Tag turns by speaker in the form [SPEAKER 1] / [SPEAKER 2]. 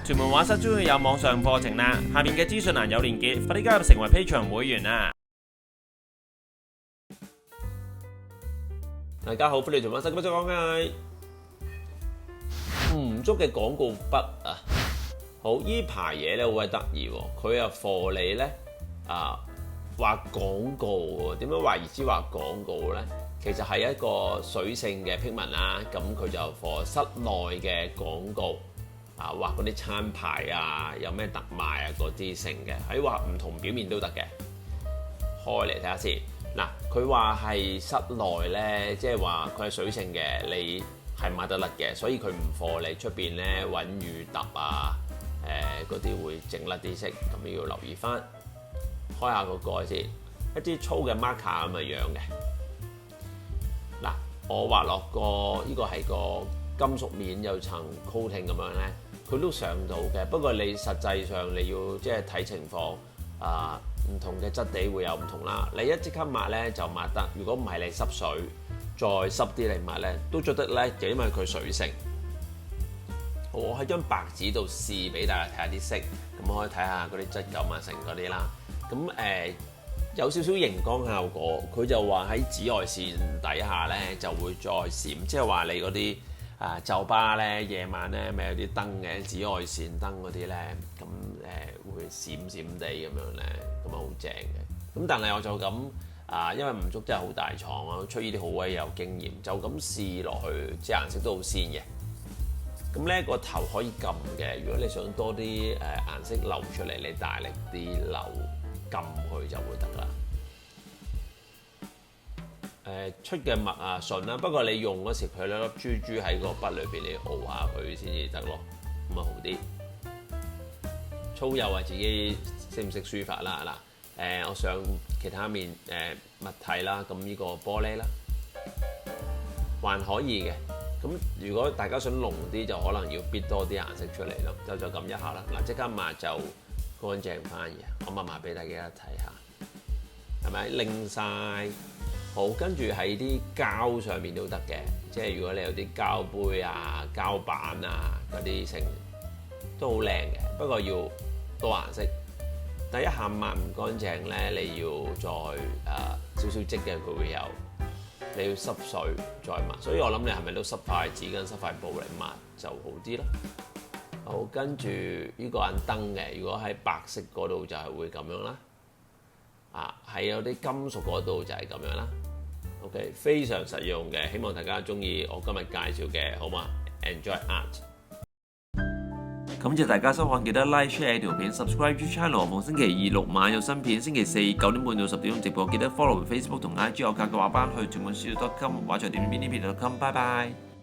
[SPEAKER 1] 屯門畫室終於有網上課程啦，下面嘅資訊欄有連結，快啲加入成為 Patreon 會員啦！大家好，歡迎嚟屯門畫室，今日講嘅唔足嘅廣告筆啊！好，呢排嘢咧好鬼得意喎，佢又貨你咧畫廣告喎。點樣話意思畫廣告咧？其實係一個水性嘅辟文啦，咁佢就貨室內嘅廣告。畫嗰啲餐牌啊，有咩特賣啊嗰啲性嘅，喺畫唔同表面都得嘅。開嚟睇下先。嗱，佢話係室內咧，即係話佢係水性嘅，你係抹得甩嘅，所以佢唔貨你出邊咧揾雨揼啊，嗰啲會整甩啲色，咁要留意翻。開下個蓋先，一啲粗嘅 marker 咁嘅樣嘅。嗱，我畫落個呢個係個金屬面有層 coating 咁樣咧。佢都上到嘅，不過你實際上你要即係睇情況，唔同嘅質地會有唔同啦。你一即刻抹咧就抹得，如果唔係你濕水再濕啲嚟抹咧都做得叻嘅，因為佢水性。我喺張白紙度試俾大家睇下啲色，咁可以睇下嗰啲質感啊成嗰啲啦。咁有少少熒光效果，佢就話喺紫外線底下咧就會再閃，即係話你嗰啲。酒吧咧夜晚咧咪有啲燈嘅紫外線燈嗰啲咧，咁會閃閃地咁樣咧，咁啊好正嘅。咁但係我就咁因為唔足真係好大廠啊，出呢啲好鬼有經驗，就咁試落去，隻顏色都好鮮嘅。咁咧個頭可以撳嘅，如果你想多啲顏色流出嚟，你大力啲扭撳佢就會得啦。出嘅墨順啦，不過你用嗰時佢兩粒珠珠喺個筆裏邊，你熬下佢先至得咯，咁啊好啲。粗幼自己識唔識書法啦嗱，我上其他面物體啦，咁呢個玻璃啦，還可以嘅。咁如果大家想濃啲，就可能要搣多啲顏色出嚟咯，就撳一下啦。嗱，即刻抹就乾淨翻嘅，我抹埋俾大家睇下，係咪拎晒？好，跟住喺啲膠上面都得嘅，即係如果你有啲膠杯啊、膠板啊嗰啲成都好靚嘅，不過要多顏色。第一下抹唔乾淨咧，你要再少少漬嘅，佢會有，你要濕水再抹。所以我諗你係咪都濕塊紙巾、濕塊布嚟抹就好啲咯。好，跟住呢個眼燈嘅，如果喺白色嗰度就係會咁樣啦。係有啲金屬嗰度就係咁樣啦。OK， 非常實用嘅，希望大家中意我今日介紹嘅，好嘛 ？Enjoy art。感謝大家收看，記得 like share 條片 ，subscribe to channel。逢星期二6晚有新片，星期四9點半到10點鐘直播，記得 follow Facebook 同 IG 我教嘅畫班去屯門書 .com 畫在點邊呢邊 .com， 拜拜。